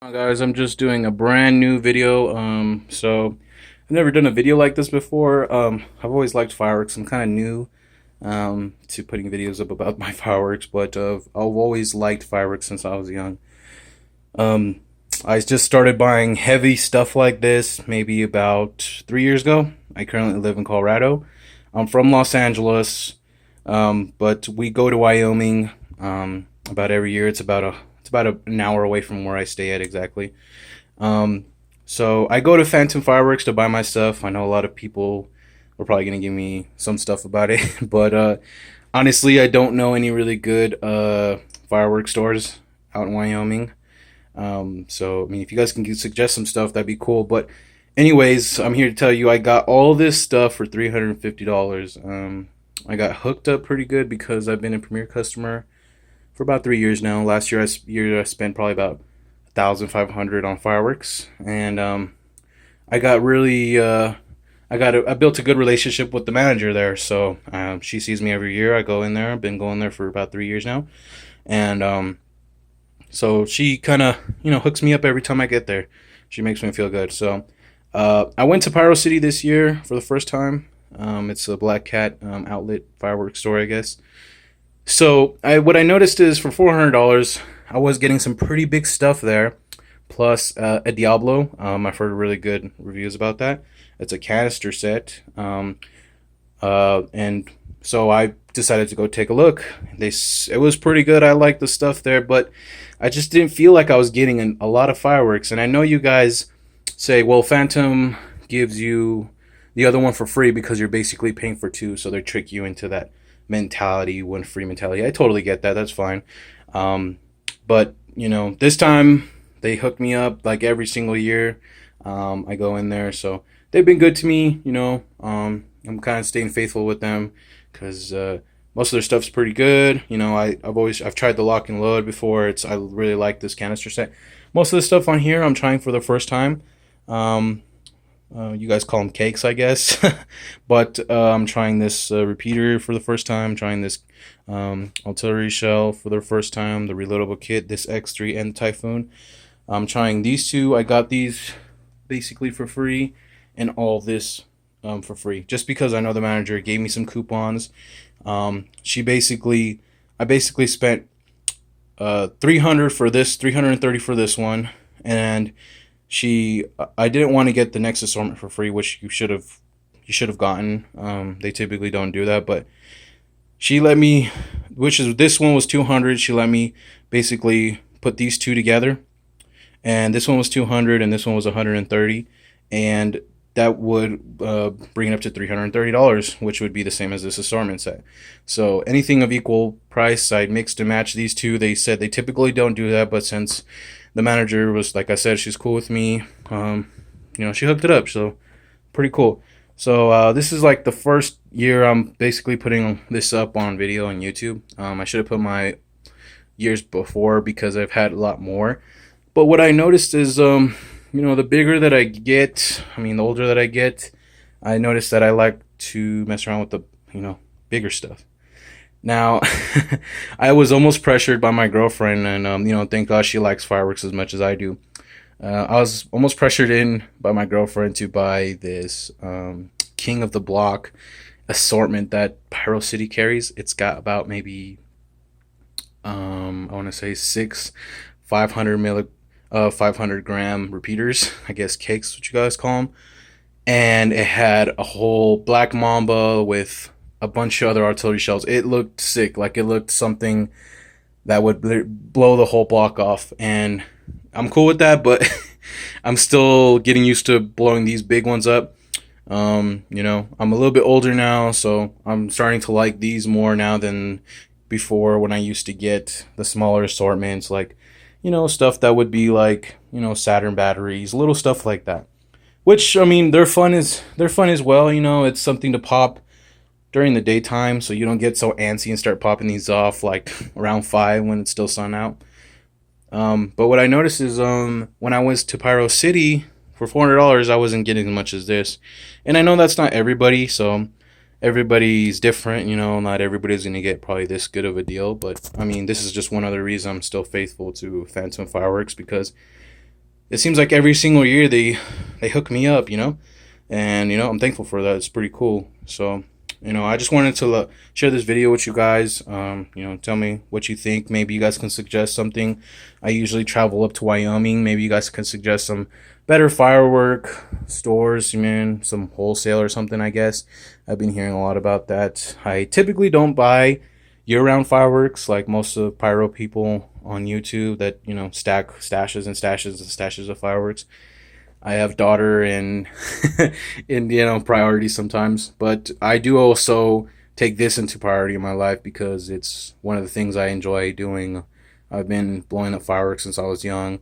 Hi guys, I'm just doing a brand new video. So I've never done a video like this before. I've always liked fireworks. I'm kind of new to putting videos up about my fireworks, but I've always liked fireworks since I was young. Um, I just started buying heavy stuff like this maybe about 3 years ago. I currently live in Colorado. I'm from Los Angeles, but we go to Wyoming about every year. It's about an hour away from where I stay at exactly. Um, so I go to Phantom Fireworks to buy my stuff. I know a lot of people are probably gonna give me some stuff about it, but honestly, I don't know any really good fireworks stores out in Wyoming. So I mean, if you guys can suggest some stuff, that'd be cool. But anyways, I'm here to tell you I got all this stuff for $350. I got hooked up pretty good because I've been a Premier customer for about 3 years now. Last year I spent probably about 1,500 on fireworks, and I got really I built a good relationship with the manager there. So she sees me every year. I go in there. I've been going there for about 3 years now, and so she kind of hooks me up every time I get there. She makes me feel good. So I went to Pyro City this year for the first time. It's a Black Cat outlet fireworks store, I guess. So what I noticed is for $400, I was getting some pretty big stuff there, plus a Diablo. I've heard really good reviews about that. It's a canister set, and so I decided to go take a look. It was pretty good. I liked the stuff there, but I just didn't feel like I was getting a lot of fireworks. And I know you guys say, well, Phantom gives you the other one for free because you're basically paying for two, so they trick you into that mentality, one free mentality. I totally get that. That's fine. Um, but this time they hook me up like every single year. I go in there, so they've been good to me. I'm kind of staying faithful with them because most of their stuff's pretty good. I've tried the lock and load before. I really like this canister set. Most of the stuff on here I'm trying for the first time. Um, you guys call them cakes, I guess. But I'm trying this repeater for the first time. Trying this artillery shell for the first time. The reloadable kit, this X3 and the Typhoon. I'm trying these two. I got these basically for free, and all this for free, just because I know the manager gave me some coupons. I basically spent 300 for this, 330 for this one, and I didn't want to get the next assortment for free, which you should have gotten. They typically don't do that, but she let me, which is this one was 200. She let me basically put these two together, and this one was 200, and this one was 130, and that would bring it up to $330, which would be the same as this assortment set. So anything of equal price, I mixed and matched these two. They said they typically don't do that, but since the manager was, like I said, she's cool with me. She hooked it up, so pretty cool. So this is like the first year I'm basically putting this up on video on YouTube. I should have put my years before because I've had a lot more. But what I noticed is, the bigger that I get, the older that I get, I noticed that I like to mess around with the, bigger stuff. Now, I was almost pressured by my girlfriend, and thank God she likes fireworks as much as I do. I was almost pressured in by my girlfriend to buy this King of the Block assortment that Pyro City carries. It's got about maybe I want to say six 500 gram repeaters. I guess cakes, what you guys call them. And it had a whole Black Mamba with a bunch of other artillery shells. It looked sick. Like it looked something that would blow the whole block off. And I'm cool with that, but I'm still getting used to blowing these big ones up. I'm a little bit older now, so I'm starting to like these more now than before when I used to get the smaller assortments, like, stuff that would be like, Saturn batteries, little stuff like that. Which, they're fun as well. It's something to pop during the daytime, so you don't get so antsy and start popping these off like around 5 when it's still sun out. But what I noticed is when I was to Pyro City for $400, I wasn't getting as much as this. And I know that's not everybody, so everybody's different. Not everybody's going to get probably this good of a deal. But, this is just one other reason I'm still faithful to Phantom Fireworks, because it seems like every single year they hook me up, and I'm thankful for that. It's pretty cool. So I just wanted to share this video with you guys. Tell me what you think. Maybe you guys can suggest something. I usually travel up to Wyoming. Maybe you guys can suggest some better firework stores, man, some wholesale or something, I guess. I've been hearing a lot about that. I typically don't buy year-round fireworks like most of the pyro people on YouTube that, stack stashes and stashes and stashes of fireworks. I have daughter and and priority sometimes, but I do also take this into priority in my life because it's one of the things I enjoy doing. I've been blowing up fireworks since I was young.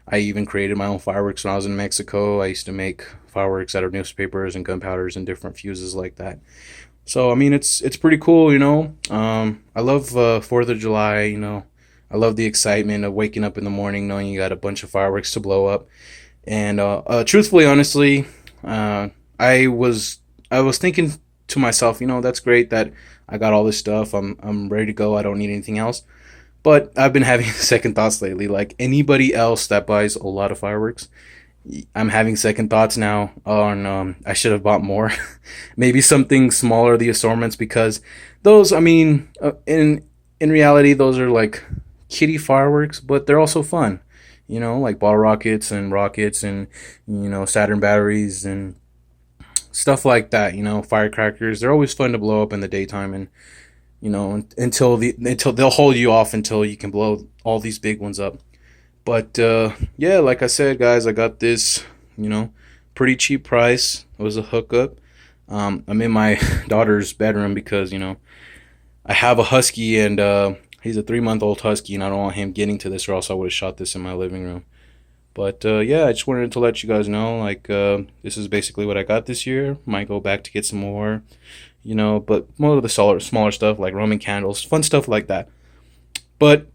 I even created my own fireworks when I was in Mexico. I used to make fireworks out of newspapers and gunpowders and different fuses like that. So I mean, it's pretty cool. I love Fourth of July. I love the excitement of waking up in the morning knowing you got a bunch of fireworks to blow up. And truthfully, honestly, I was thinking to myself, that's great that I got all this stuff. I'm ready to go. I don't need anything else. But I've been having second thoughts lately. Like anybody else that buys a lot of fireworks, I'm having second thoughts now on I should have bought more. Maybe something smaller, the assortments, because those, I mean, in reality, those are like kiddie fireworks, but they're also fun. Like ball rockets and Saturn batteries and stuff like that. Firecrackers. They're always fun to blow up in the daytime, and until they'll hold you off until you can blow all these big ones up. But yeah, like I said, guys, I got this, pretty cheap price. It was a hookup. I'm in my daughter's bedroom because I have a husky, and he's a 3-month-old husky, and I don't want him getting to this, or else I would have shot this in my living room. But yeah, I just wanted to let you guys know, like, this is basically what I got this year. Might go back to get some more, but more of the smaller stuff like Roman candles, fun stuff like that. But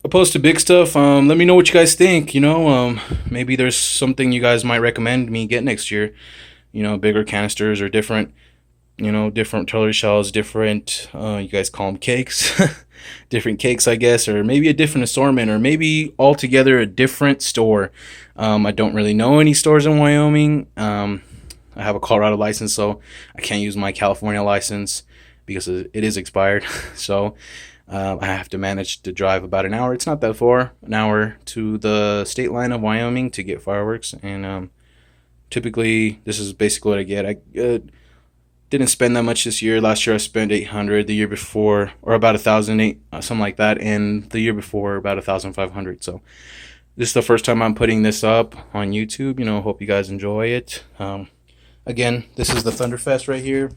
opposed to big stuff, let me know what you guys think. Maybe there's something you guys might recommend me get next year. Bigger canisters or different, different artillery shells, different, you guys call them cakes, different cakes, I guess, or maybe a different assortment, or maybe altogether a different store. I don't really know any stores in Wyoming. I have a Colorado license, so I can't use my California license because it is expired. So I have to manage to drive about an hour. It's not that far, an hour to the state line of Wyoming to get fireworks. And typically, this is basically what I get. I didn't spend that much this year. Last year I spent $800. The year before, or about $1,008, something like that. And the year before, about $1,500. So this is the first time I'm putting this up on YouTube. Hope you guys enjoy it. Again, this is the Thunderfest right here,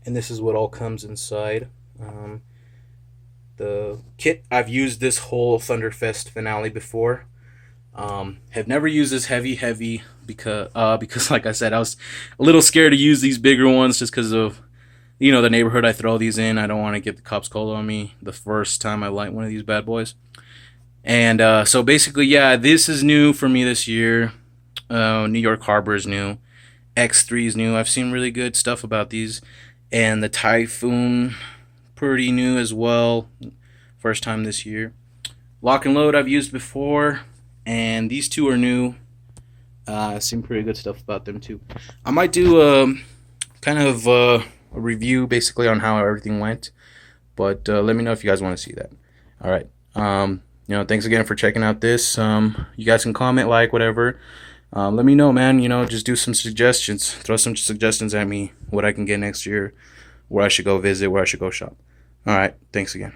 and this is what all comes inside. The kit, I've used this whole Thunderfest finale before. Have never used this heavy because like I said, I was a little scared to use these bigger ones just because of the neighborhood I throw these in. I don't want to get the cops called on me the first time I light one of these bad boys. And so basically, yeah, this is new for me this year. New York Harbor is new. X3 is new. I've seen really good stuff about these. And the Typhoon, pretty new as well. First time this year. Lock and Load I've used before. And these two are new. I've seen pretty good stuff about them too. I might do kind of a review basically on how everything went. But let me know if you guys want to see that. Alright. Thanks again for checking out this. You guys can comment, like, whatever. Let me know, man. Just do some suggestions. Throw some suggestions at me, what I can get next year, where I should go visit, where I should go shop. All right. Thanks again.